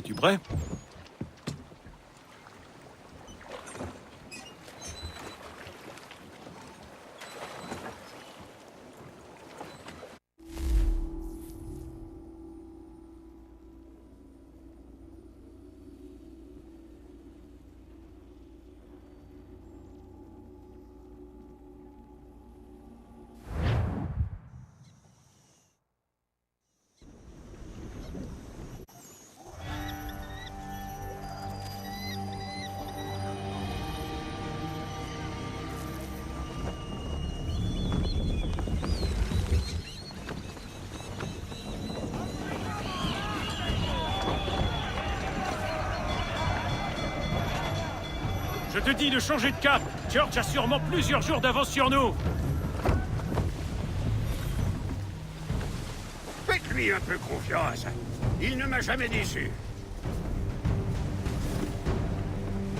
Es-tu prêt? Je te dis de changer de cap. George a sûrement plusieurs jours d'avance sur nous. Faites-lui un peu confiance. Il ne m'a jamais déçu.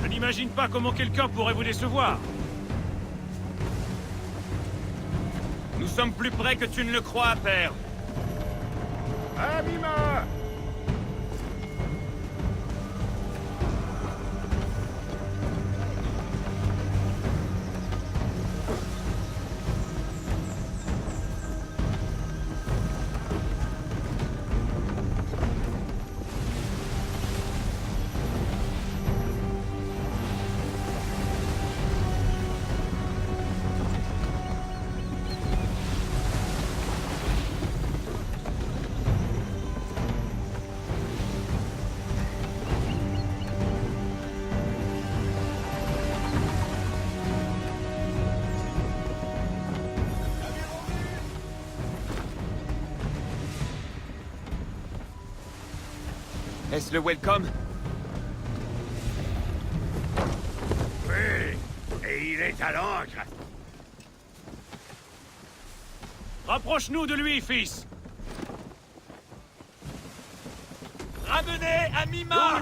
Je n'imagine pas comment quelqu'un pourrait vous décevoir. Nous sommes plus près que tu ne le crois, père. Amima! Est-ce le welcome? Oui, et il est à l'ancre. Rapproche-nous de lui, fils. Ramenez Amima!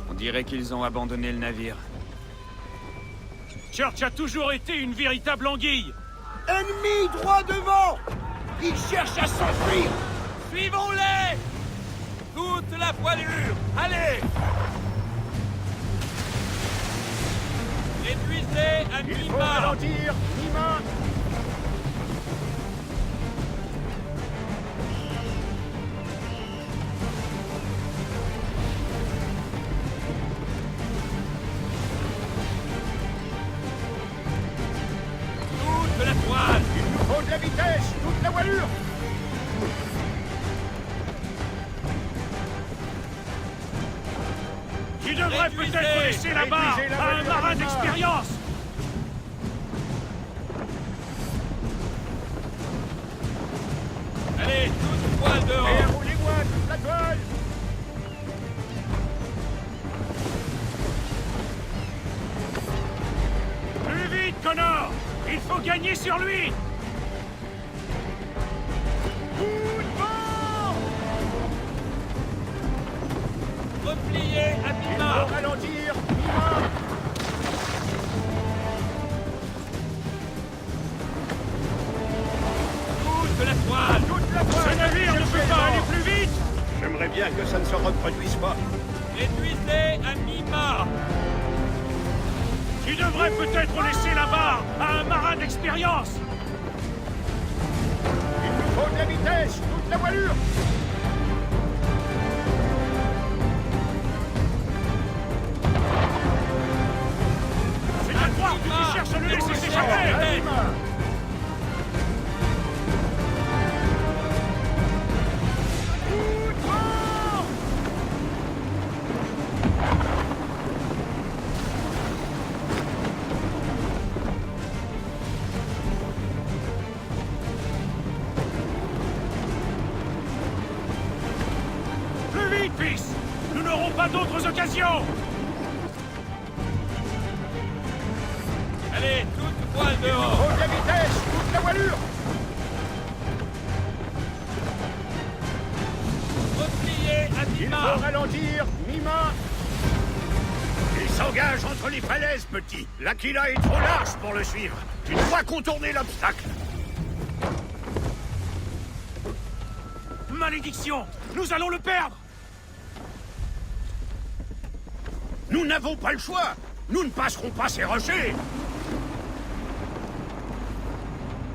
On dirait qu'ils ont abandonné le navire. Church a toujours été une véritable anguille. Ennemi droit devant! Il cherche à s'enfuir! Suivons-les! Toute la voilure! Allez! Réduisez Il faut Amima! ralentir, Mima! Toute la toile! Il nous faut de la vitesse, toute la voilure! Tu devrais Réduisez! peut-être laisser la barre Réduisez la à un voilure, marin Amima. d'expérience. Allez, toute voile Et dehors! roulez-moi toute la toile! Plus vite, Connor. Il faut gagner sur lui. Coup de vent! Repliez Il Amima! faut ralentir, Mima! Toute la toile! Toute la Ce toile! navire ne peut pas aller plus vite. J'aimerais bien que ça ne se reproduise pas. Réduisez Amima! Tu devrais peut-être laisser la barre à un marin d'expérience. Il nous faut de la vitesse, toute la voilure! C'est à croire que tu cherches à le laisser s'échapper. Amima! Coup de vent! Plus vite, fils. Nous n'aurons pas d'autres occasions. Allez, toute voile Il nous dehors! faut de la vitesse, toute la voilure! Repliez Il faut Amima! ralentir, Mima! Il s'engage entre les falaises, petit. L'Aquila est trop large pour le suivre. Tu dois contourner l'obstacle. malédiction! Nous allons le perdre! Nous n'avons pas le choix. Nous ne passerons pas ces rochers.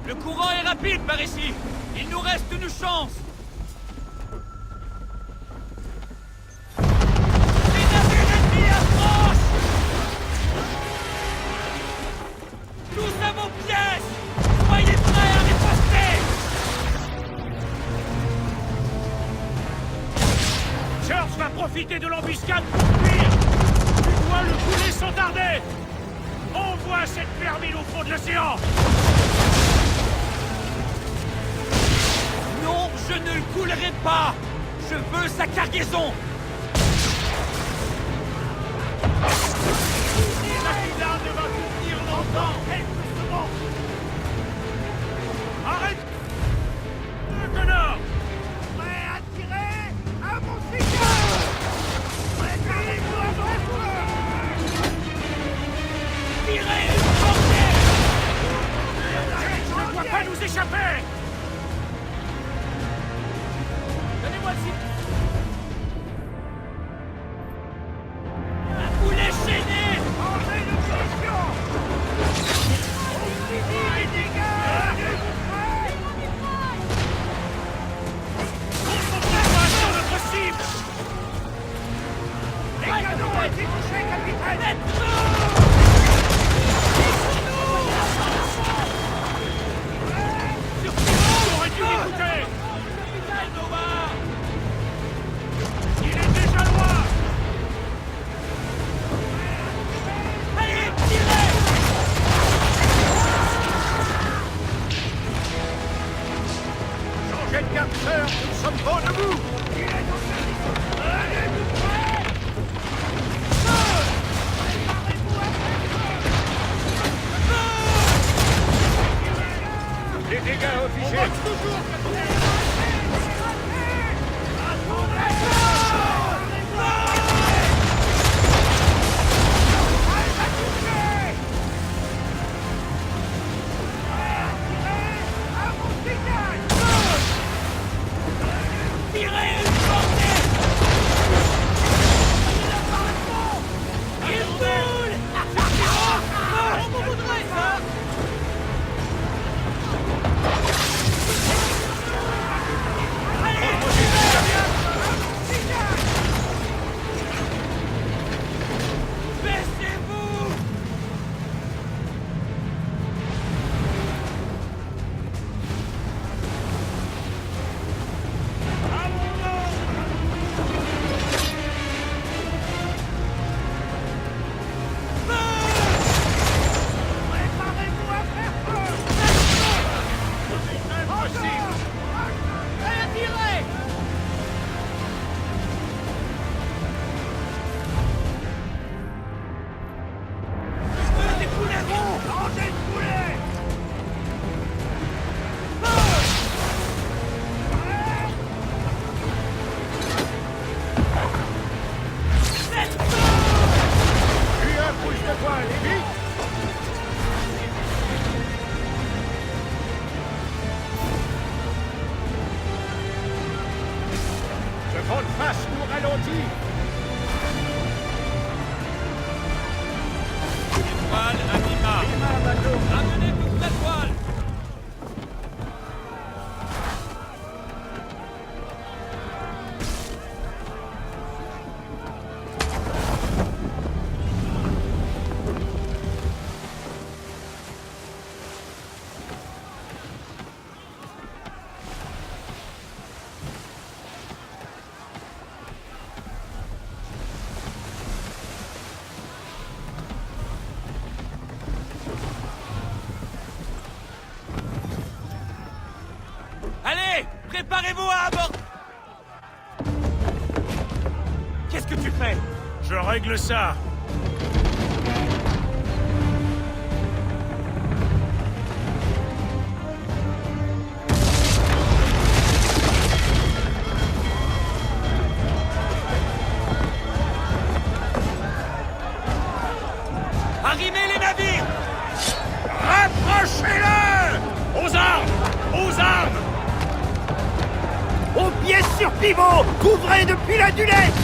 Le courant est rapide par ici. Il nous reste une chance. Les navires ennemis approchent. Tous à vos pièces. Soyez prêts à riposter. George va profiter de l'embuscade pour fuir! Tu dois le couler sans tarder! Envoie cette vermine au fond de l'océan! Non, je ne le coulerai pas. Je veux sa cargaison. L'Aquila ne va plus tenir longtemps! Exactement! Arrête! Connor! Prêt à tirer à mon cigare! Préparez-vous à mon feu! Tirez une portée. Je ne dois pas nous échapper! Donnez-moi le site. Vous les chaînez. Changez de position! On finit les dégâts! Êtes-vous prêts? Concentrez-toi sur notre cible! Les canons ont été touchés, capitaine! J'aurais dû l'écouter! Il est déjà loin! Allez, tirez. Changez de capteur. Nous sommes pas debout. Les dégâts officiels. Tirez une portée. Il brûle. On vous voudrait ça. Baissez-vous. Préparez-vous à faire feu! Impossible. Allez, tirez. Des coulerons. Changez de boulet! Puis un pouce de voile. Et vite. Le vent de face nous ralentit. Voile à mi-mât. Prima bateau. Ramenez toute la toile. Allez, préparez-vous à abord. Qu'est-ce que tu fais? Je règle ça! Arrimez les navires. Rapprochez-le. Aux armes! Aux armes! Aux pièces sur pivot! Couvrez depuis la dunette!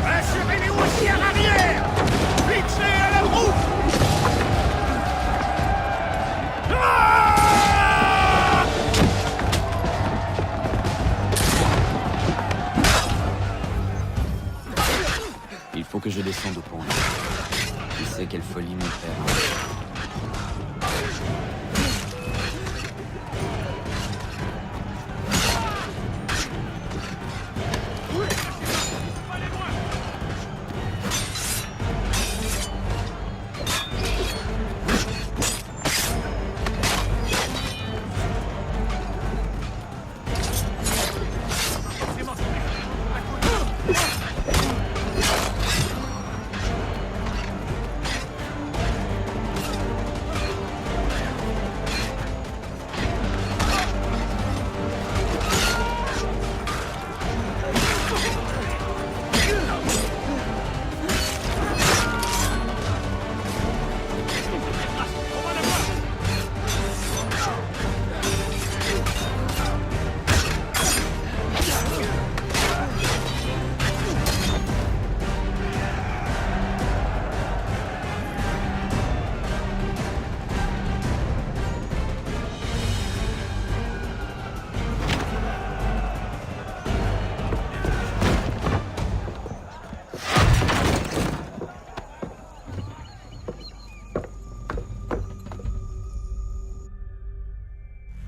Assurez-les aussi à l'arrière! Fixez à la roue! Ah! Il faut que je descende au pont. Qui sait quelle folie mon père.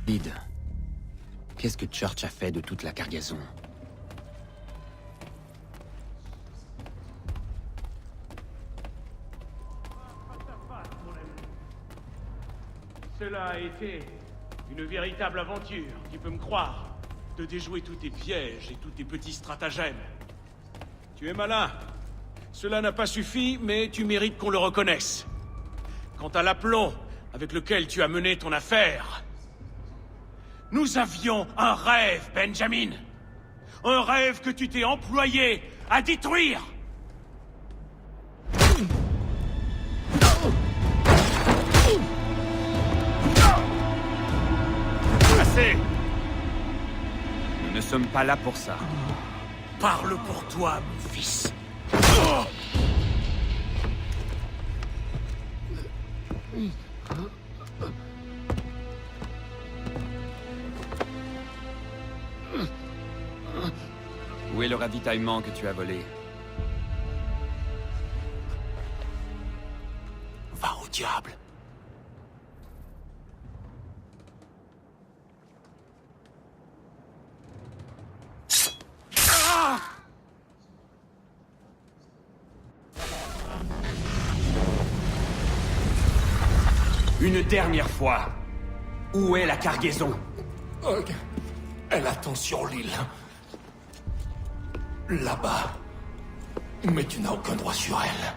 Bide, qu'est-ce que Church a fait de toute la cargaison? Cela a été une véritable aventure, tu peux me croire, de déjouer tous tes pièges et tous tes petits stratagèmes. Tu es malin. Cela n'a pas suffi, mais tu mérites qu'on le reconnaisse. Quant à l'aplomb avec lequel tu as mené ton affaire... Nous avions un rêve, Benjamin. Un rêve que tu t'es employé à détruire. Assez. Nous ne sommes pas là pour ça. Parle pour toi, mon fils. Où est le ravitaillement que tu as volé? Va au diable. Une dernière fois. Où est la cargaison? Hog, elle attend sur l'île. Là-bas. Mais tu n'as aucun droit sur elle.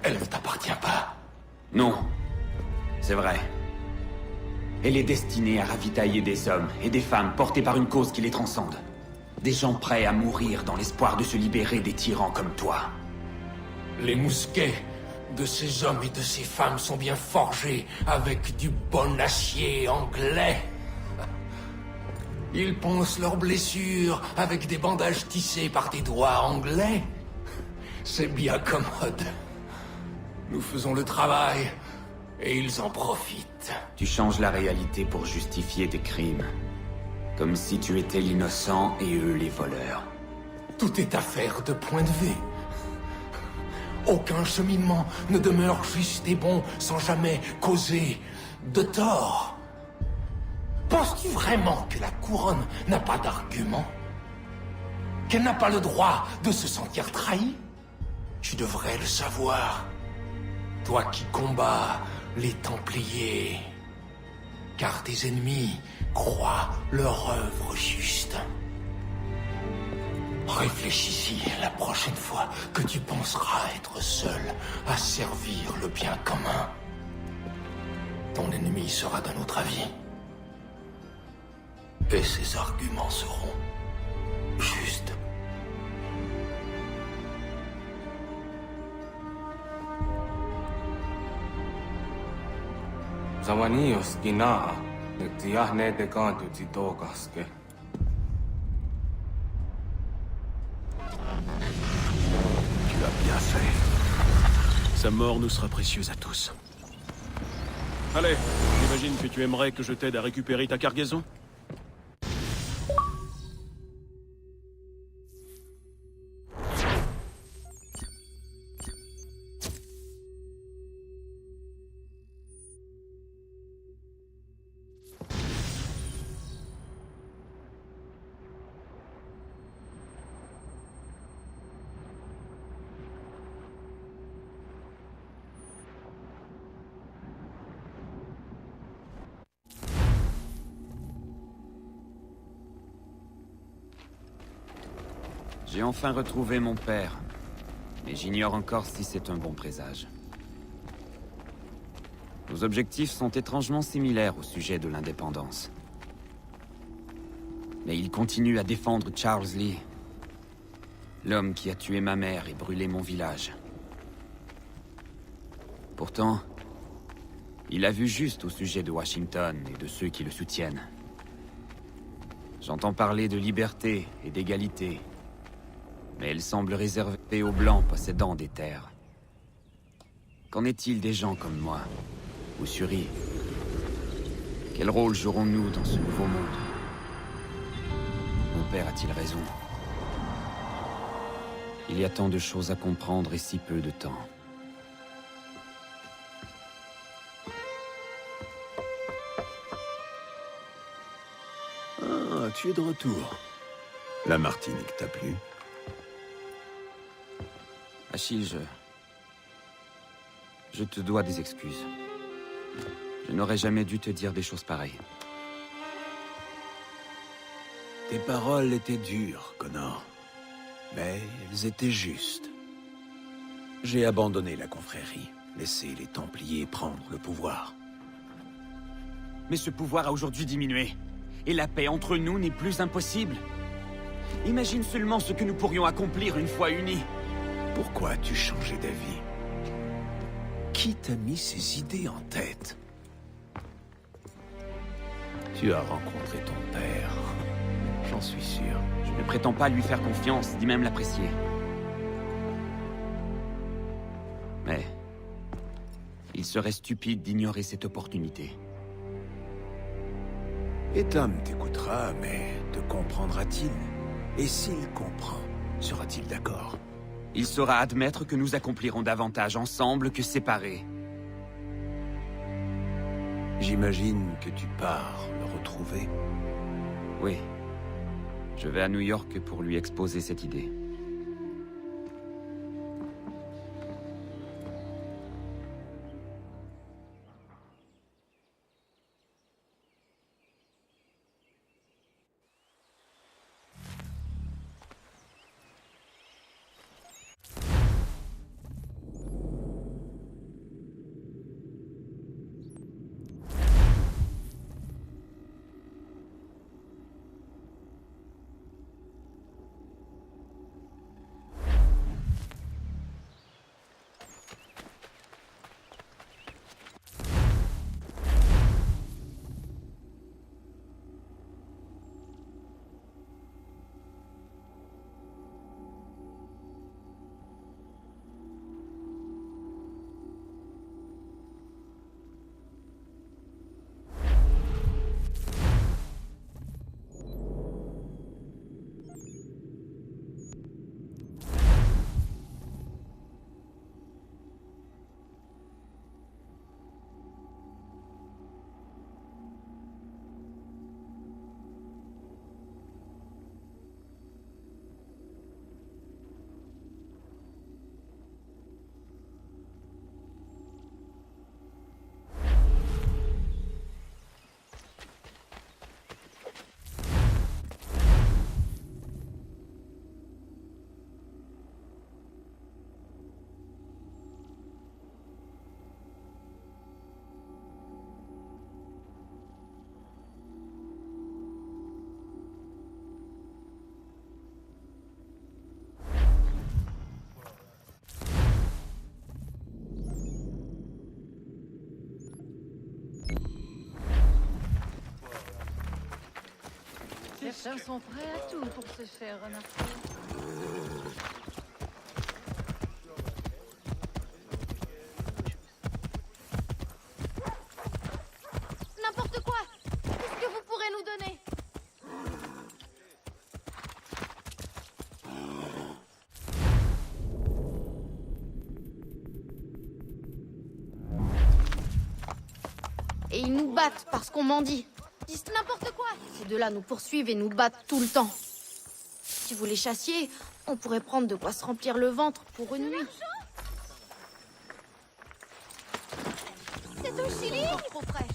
Elle ne t'appartient pas. Non. C'est vrai. Elle est destinée à ravitailler des hommes et des femmes portés par une cause qui les transcende. Des gens prêts à mourir dans l'espoir de se libérer des tyrans comme toi. Les mousquets de ces hommes et de ces femmes sont bien forgés avec du bon acier anglais. Ils poncent leurs blessures avec des bandages tissés par des doigts anglais. C'est bien commode. Nous faisons le travail et ils en profitent. Tu changes la réalité pour justifier tes crimes. Comme si tu étais l'innocent et eux les voleurs. Tout est affaire de point de vue. Aucun cheminement ne demeure juste et bon sans jamais causer de tort. Penses-tu vraiment que la couronne n'a pas d'argument? Qu'elle n'a pas le droit de se sentir trahie? Tu devrais le savoir. Toi qui combats les Templiers. Car tes ennemis croient leur œuvre juste. Réfléchis-y la prochaine fois que tu penseras être seul à servir le bien commun. Ton ennemi sera d'un autre avis. Et ses arguments seront justes. Zawani oskina, nagtiyah ne degan tu tito kaske. Bien fait. Sa mort nous sera précieuse à tous. Allez, j'imagine que tu aimerais que je t'aide à récupérer ta cargaison? J'ai enfin retrouvé mon père, mais j'ignore encore si c'est un bon présage. Nos objectifs sont étrangement similaires au sujet de l'indépendance. Mais il continue à défendre Charles Lee, l'homme qui a tué ma mère et brûlé mon village. Pourtant, il a vu juste au sujet de Washington et de ceux qui le soutiennent. J'entends parler de liberté et d'égalité, mais elle semble réservée aux Blancs possédant des terres. Qu'en est-il des gens comme moi, ou Suri? Quel rôle jouerons-nous dans ce nouveau monde? Mon père a-t-il raison? Il y a tant de choses à comprendre et si peu de temps. Ah, tu es de retour. La Martinique t'a plu? Achille, je te dois des excuses. Je n'aurais jamais dû te dire des choses pareilles. Tes paroles étaient dures, Connor. Mais elles étaient justes. J'ai abandonné la confrérie, laissé les Templiers prendre le pouvoir. Mais ce pouvoir a aujourd'hui diminué. Et la paix entre nous n'est plus impossible. Imagine seulement ce que nous pourrions accomplir une fois unis. Pourquoi as-tu changé d'avis? Qui t'a mis ces idées en tête? Tu as rencontré ton père. J'en suis sûr. Je ne prétends pas lui faire confiance, ni même l'apprécier. Mais il serait stupide d'ignorer cette opportunité. Et Tom t'écoutera, mais te comprendra-t-il? Et s'il comprend, sera-t-il d'accord? Il saura admettre que nous accomplirons davantage ensemble que séparés. J'imagine que tu pars le retrouver. Oui. Je vais à New York pour lui exposer cette idée. Certains sont prêts à tout pour se faire remarquer. et ils nous battent parce qu'on mendie. Ils disent n'importe quoi. Ces deux-là nous poursuivent et nous battent tout le temps. Si vous les chassiez, on pourrait prendre de quoi se remplir le ventre pour une nuit. C'est au Chili. Trop frais.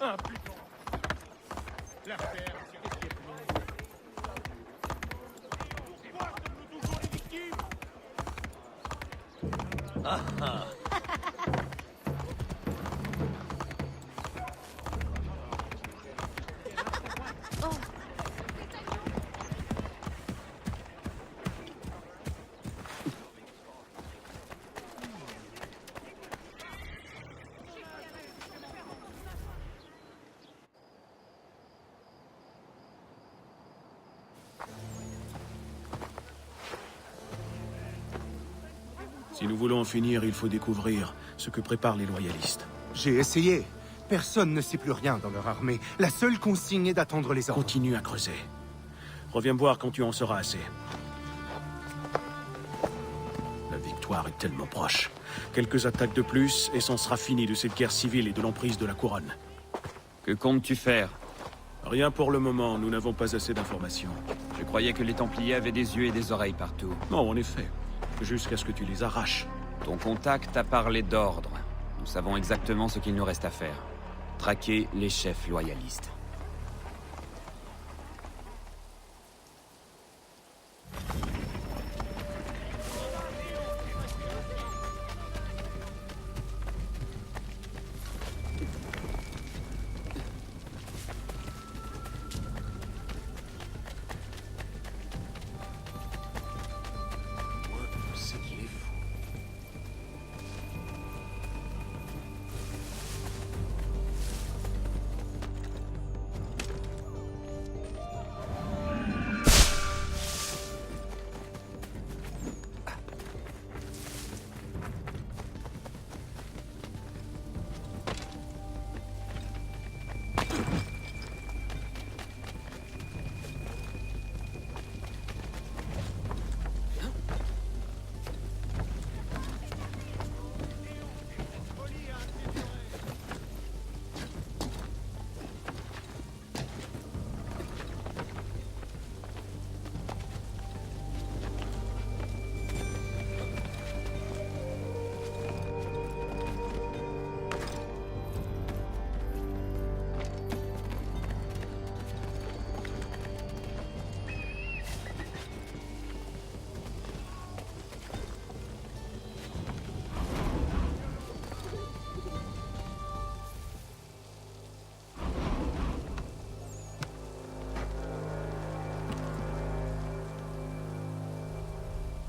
Ah putain! La terre, qu'est-ce qui est Pourquoi sommes-nous toujours les victimes? Ah ah! Si nous voulons en finir, il faut découvrir ce que préparent les loyalistes. J'ai essayé. Personne ne sait plus rien dans leur armée. La seule consigne est d'attendre les ordres. Continue à creuser. Reviens me voir quand tu en sauras assez. La victoire est tellement proche. Quelques attaques de plus, et c'en sera fini de cette guerre civile et de l'emprise de la couronne. Que comptes-tu faire? Rien pour le moment, nous n'avons pas assez d'informations. Je croyais que les Templiers avaient des yeux et des oreilles partout. Non, en effet. Jusqu'à ce que tu les arraches. Ton contact a parlé d'ordre. Nous savons exactement ce qu'il nous reste à faire. Traquer les chefs loyalistes. C'est qu'il est fou.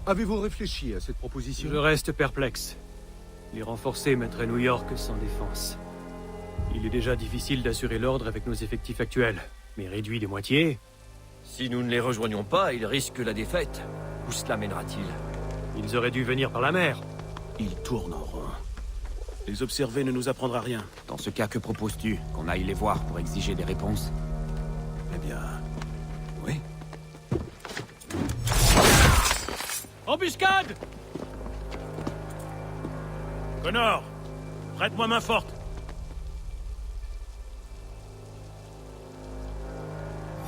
Avez-vous réfléchi à cette proposition? Je reste perplexe. Les renforcer mettrait New York sans défense. Il est déjà difficile d'assurer l'ordre avec nos effectifs actuels, mais réduit de moitié... Si nous ne les rejoignons pas, ils risquent la défaite. Où cela mènera-t-il? Ils auraient dû venir par la mer. Ils tournent en rond. Les observer ne nous apprendra rien. Dans ce cas, que proposes-tu? Qu'on aille les voir pour exiger des réponses? Eh bien... oui. Embuscade! Connor, prête-moi main forte.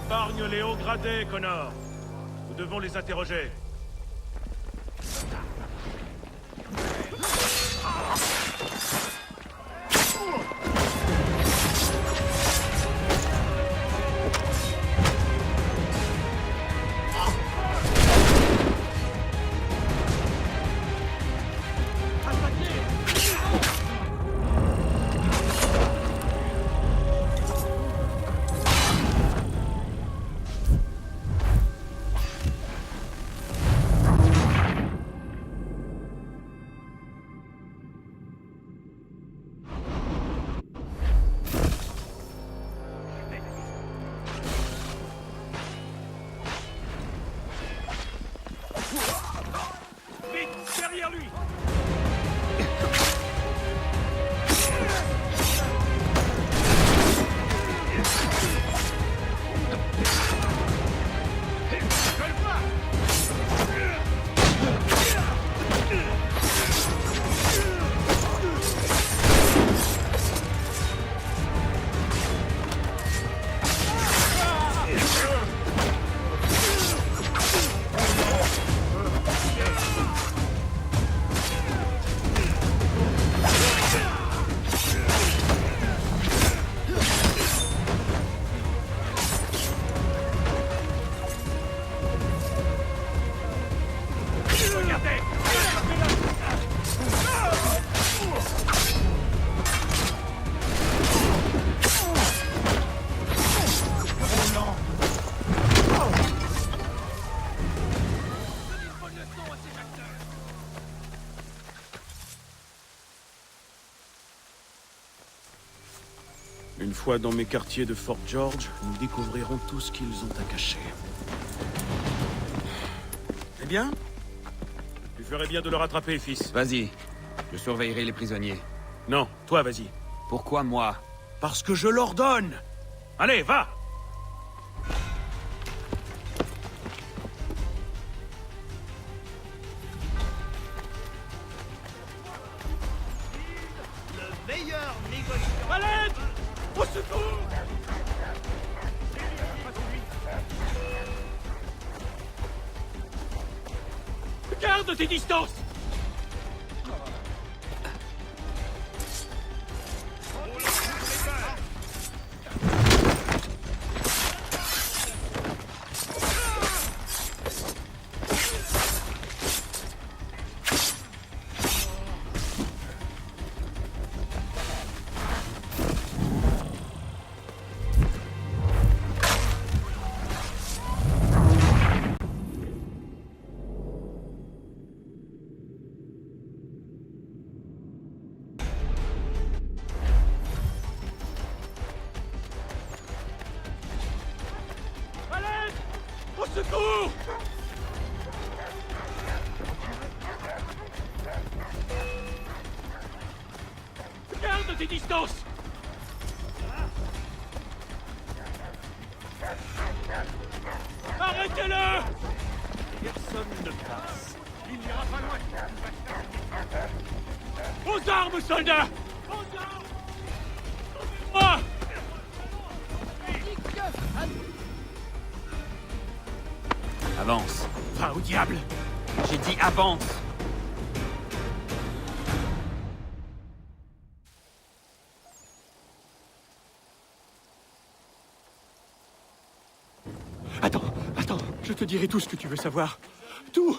Épargne les hauts gradés, Connor. Nous devons les interroger. Vite, derrière lui! Une fois dans mes quartiers de Fort George, nous découvrirons tout ce qu'ils ont à cacher. Eh bien? Tu ferais bien de le rattraper, fils. Vas-y. Je surveillerai les prisonniers. Non, toi, vas-y. Pourquoi moi? Parce que je l'ordonne! Allez, va! Le meilleur négociant. À l'aide! Au secours! Garde tes distances! Au secours! Garde tes distances! Arrêtez-le! Personne ne passe. Il n'ira pas loin. Aux armes, soldats! Aux armes! Sauvez-moi! Avance. Va au diable! J'ai dit avance. Attends, je te dirai tout ce que tu veux savoir. Tout!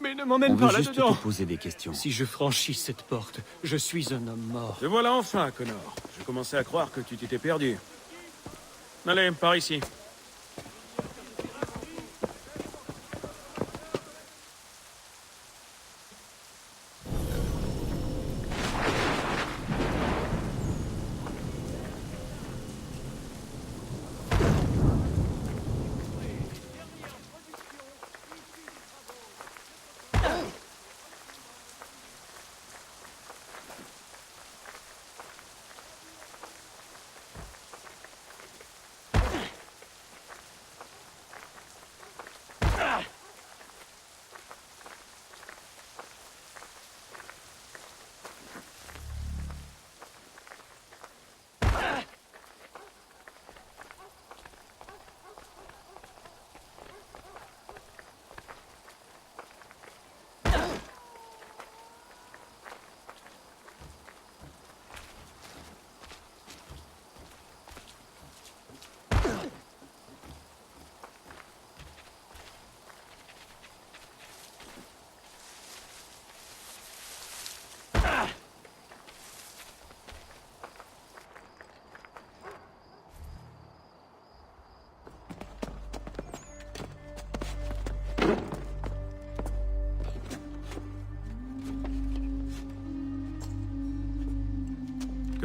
Mais ne m'emmène On pas veut juste là-dedans! te poser des questions. Si je franchis cette porte, je suis un homme mort. Te voilà enfin, Connor. Je commençais à croire que tu t'étais perdu. Allez, par ici.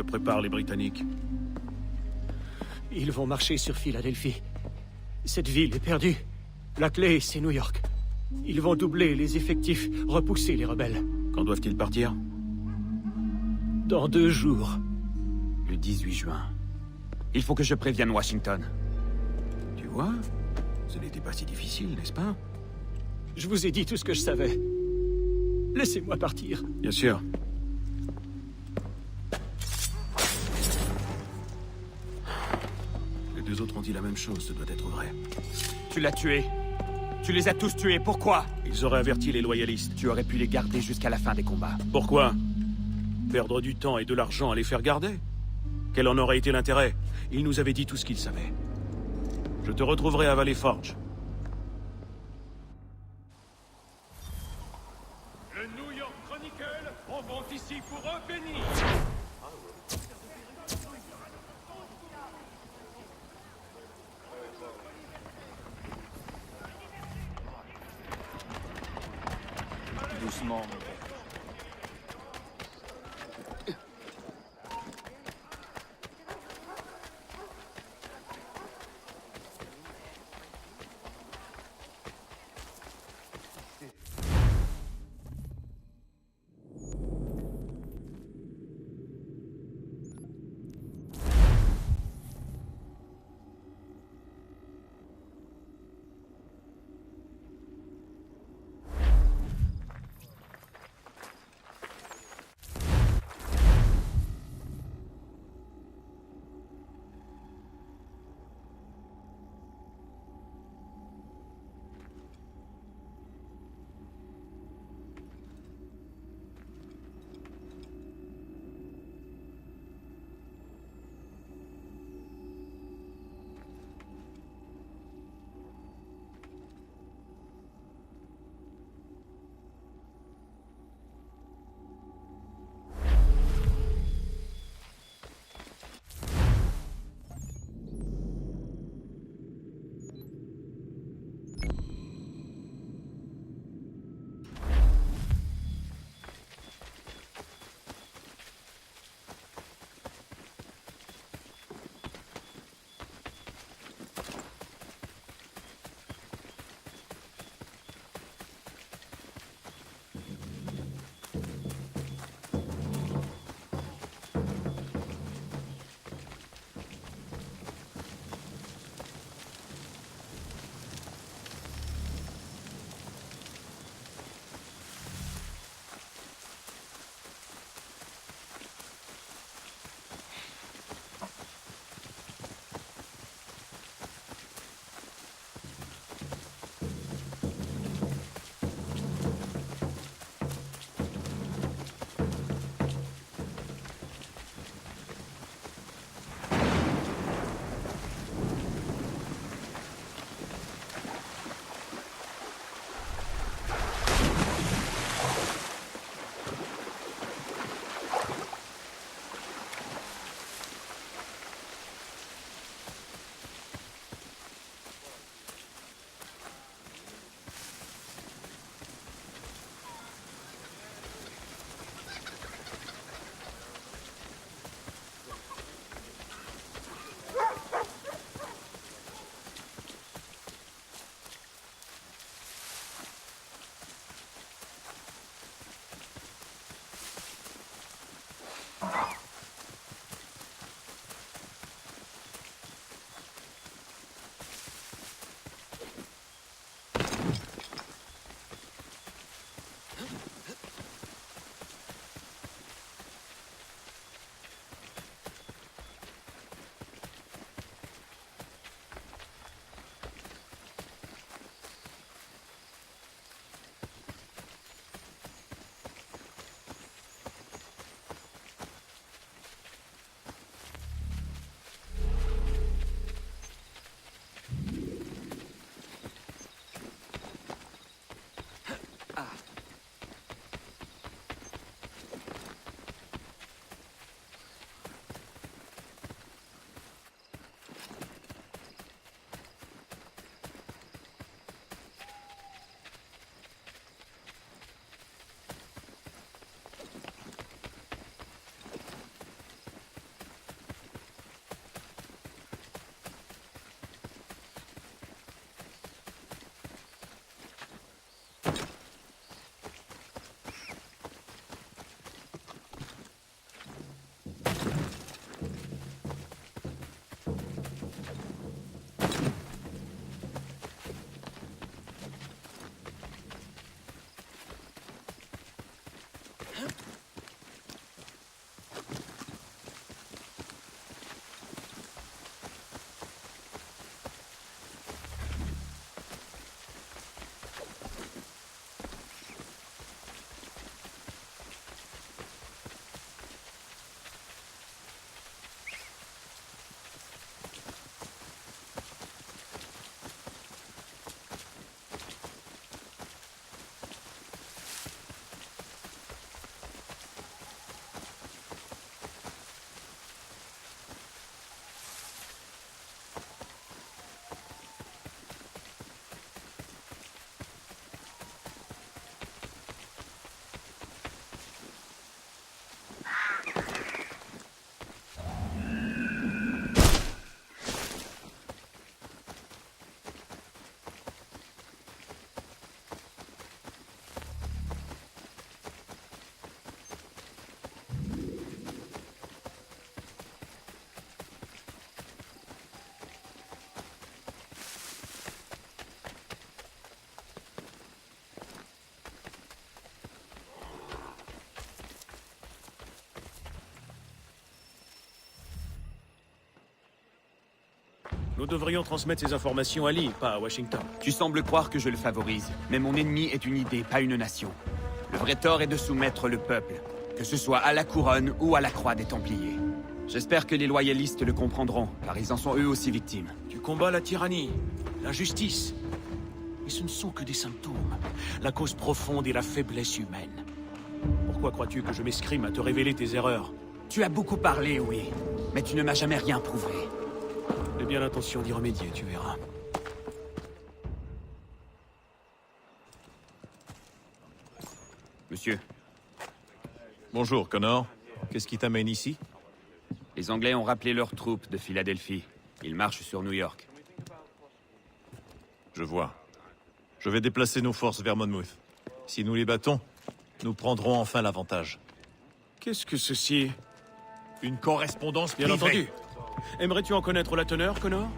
prépare les Britanniques? Ils vont marcher sur Philadelphie. Cette ville est perdue. La clé, c'est New York. Ils vont doubler les effectifs, repousser les rebelles. Quand doivent-ils partir? Dans 2 jours. Le 18 juin. Il faut que je prévienne Washington. Tu vois? Ce n'était pas si difficile, n'est-ce pas? Je vous ai dit tout ce que je savais. Laissez-moi partir. Bien sûr. Les 2 autres ont dit la même chose, ce doit être vrai. Tu l'as tué. Tu les as tous tués, pourquoi? Ils auraient averti les loyalistes. Tu aurais pu les garder jusqu'à la fin des combats. Pourquoi? Perdre du temps et de l'argent à les faire garder? Quel en aurait été l'intérêt? Ils nous avaient dit tout ce qu'ils savaient. Je te retrouverai à Valley Forge. Le New York Chronicle, on monte ici pour un penny. Doucement. Nous devrions transmettre ces informations à Lee, pas à Washington. Tu sembles croire que je le favorise, mais mon ennemi est une idée, pas une nation. Le vrai tort est de soumettre le peuple, que ce soit à la couronne ou à la croix des Templiers. J'espère que les loyalistes le comprendront, car ils en sont eux aussi victimes. Tu combats la tyrannie, l'injustice. Et ce ne sont que des symptômes. La cause profonde est la faiblesse humaine. Pourquoi crois-tu que je m'escrime à te révéler tes erreurs? Tu as beaucoup parlé, oui, mais tu ne m'as jamais rien prouvé. J'ai bien l'intention d'y remédier, tu verras. Monsieur, Bonjour, Connor. Qu'est-ce qui t'amène ici? les Anglais ont rappelé leurs troupes de Philadelphie. Ils marchent sur New York. Je vois. Je vais déplacer nos forces vers Monmouth. Si nous les battons, nous prendrons enfin l'avantage. Qu'est-ce que ceci? Une correspondance Bien privée. entendu. Aimerais-tu en connaître la teneur, Connor?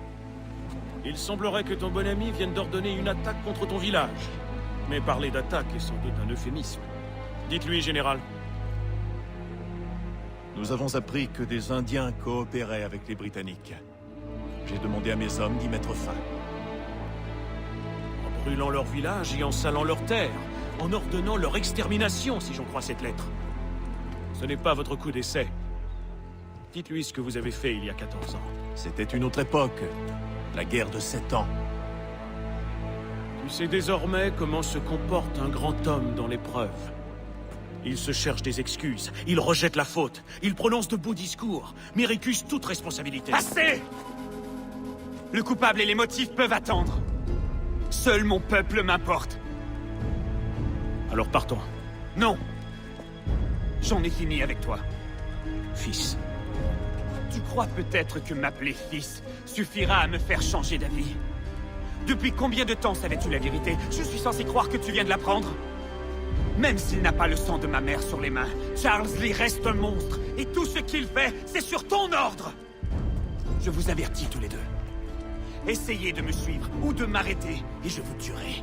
Il semblerait que ton bon ami vienne d'ordonner une attaque contre ton village. Mais parler d'attaque est sans doute un euphémisme. Dites-lui, général. Nous avons appris que des Indiens coopéraient avec les Britanniques. J'ai demandé à mes hommes d'y mettre fin. En brûlant leur village et en salant leurs terres. En ordonnant leur extermination, si j'en crois cette lettre. Ce n'est pas votre coup d'essai. Dites-lui ce que vous avez fait il y a 14 ans. C'était une autre époque. La guerre de 7 ans. Tu sais désormais comment se comporte un grand homme dans l'épreuve. Il se cherche des excuses, il rejette la faute, il prononce de beaux discours, mais récuse toute responsabilité. Assez! Le coupable et les motifs peuvent attendre. Seul mon peuple m'importe. Alors partons. Non! J'en ai fini avec toi. Fils. Tu crois peut-être que m'appeler fils suffira à me faire changer d'avis? Depuis combien de temps savais-tu la vérité? Je suis censé croire que tu viens de l'apprendre? Même s'il n'a pas le sang de ma mère sur les mains, Charles Lee reste un monstre, et tout ce qu'il fait, c'est sur ton ordre! Je vous avertis tous les deux. Essayez de me suivre ou de m'arrêter, et je vous tuerai.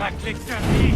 racler ta vie.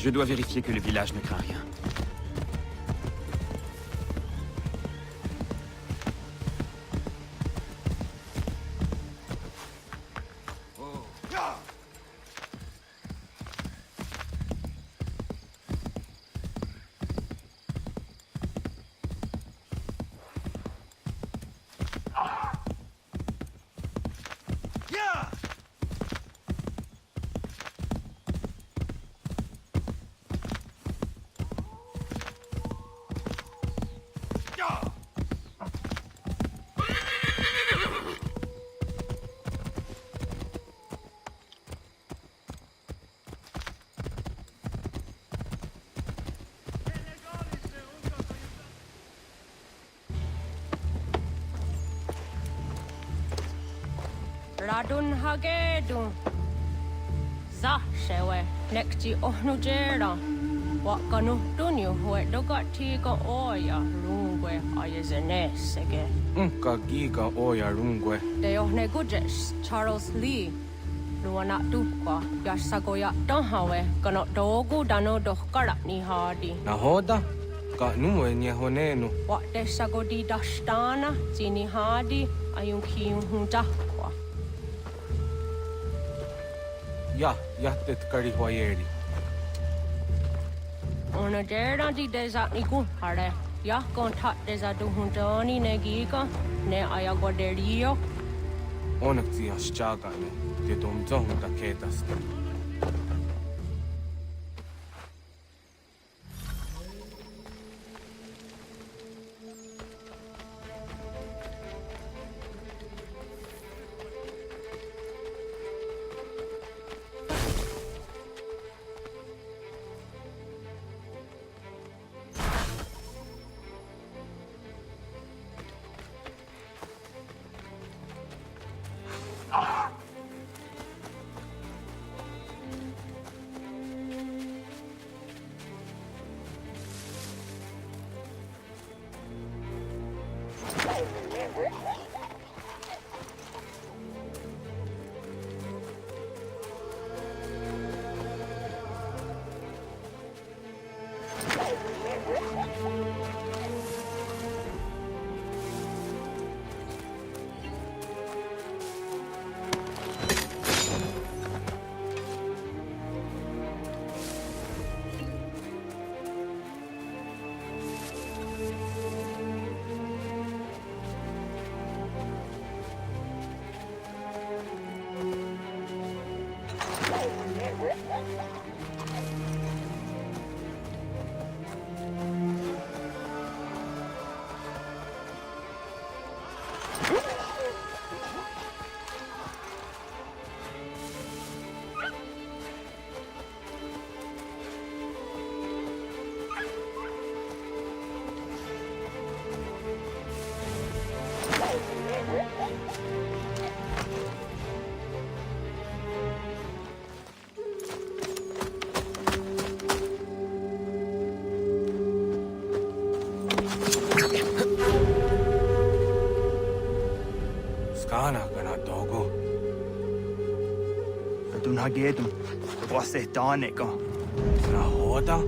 Je dois vérifier que le village ne craint rien. Radun hagedun. Za shewe nekti ohnujera. Wakanu dunyu hue dogati ka oya rungwe ayezene sege. Ka giga oya rungwe. De ohne gujes Charles Lee. Luana tukwa yasagoya donhawe kano dogu dano dohkara ni hadi. Nahoda? Ka numwe nye honenu. Wa de sagodi dashtana zini hadi ayun kiyun huntakwa. Ja, jättet karihuajeri. Ona dera di desa ni kuhare. Ja kontat desa duhuntoni ne giga ne ayaguaderio. Onneksi jasjagane. Te domzohunta ketasta. Hagedum, Wase Danica. Nahoda?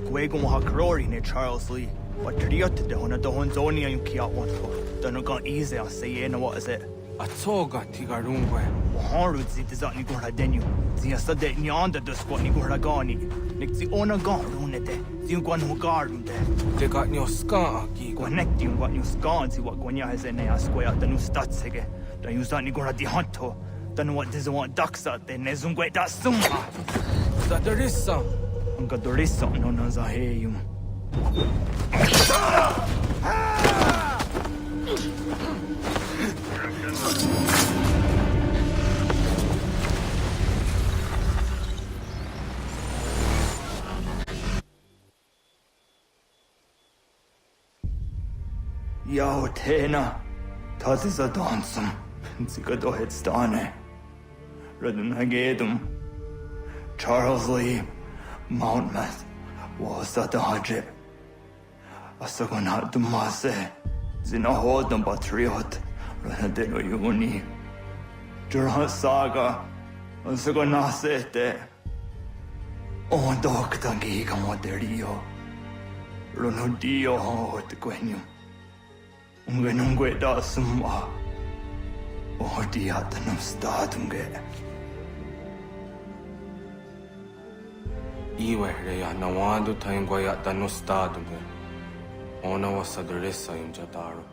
Gwegon Hakrori ne Charles Lee. Patriot de hona to hon zoni yung kia want ko. Dano kan easy a say na what is it? Atsoga tigarungwe. Haru zi tizat ni gora denyu. Zi a sade ni anda do squat ni gora gani. Nik zi ona gan rune de. Zi yung gwan hugarun de. Te got nyo ska aki. Connect yung gwan yung skan zi wat gwanya heze ne a square danu statsege. Dan yung zat ni gora di hanto. Danu wat dizo want daksa de ne zungwe da summa. Zadarissa. Ang kadorissa no na za heyum. Yao tena, tazi za dansum, zika dohet stane. Radun hagedum, Charles Lee, Mountmouth, wasa dahajib. Asagonat dumase, zinahod ng patriot, ranadeno yuni. Jurhan saga, asagonasete. Ondok tangi kamoderio. Runudio hot gwenyum. Ungenungwe da summa. Odiatanum stadunge. Iwe reya nawadu taingwa ya danustadunge. Ona wa Zadarissa yung jataru.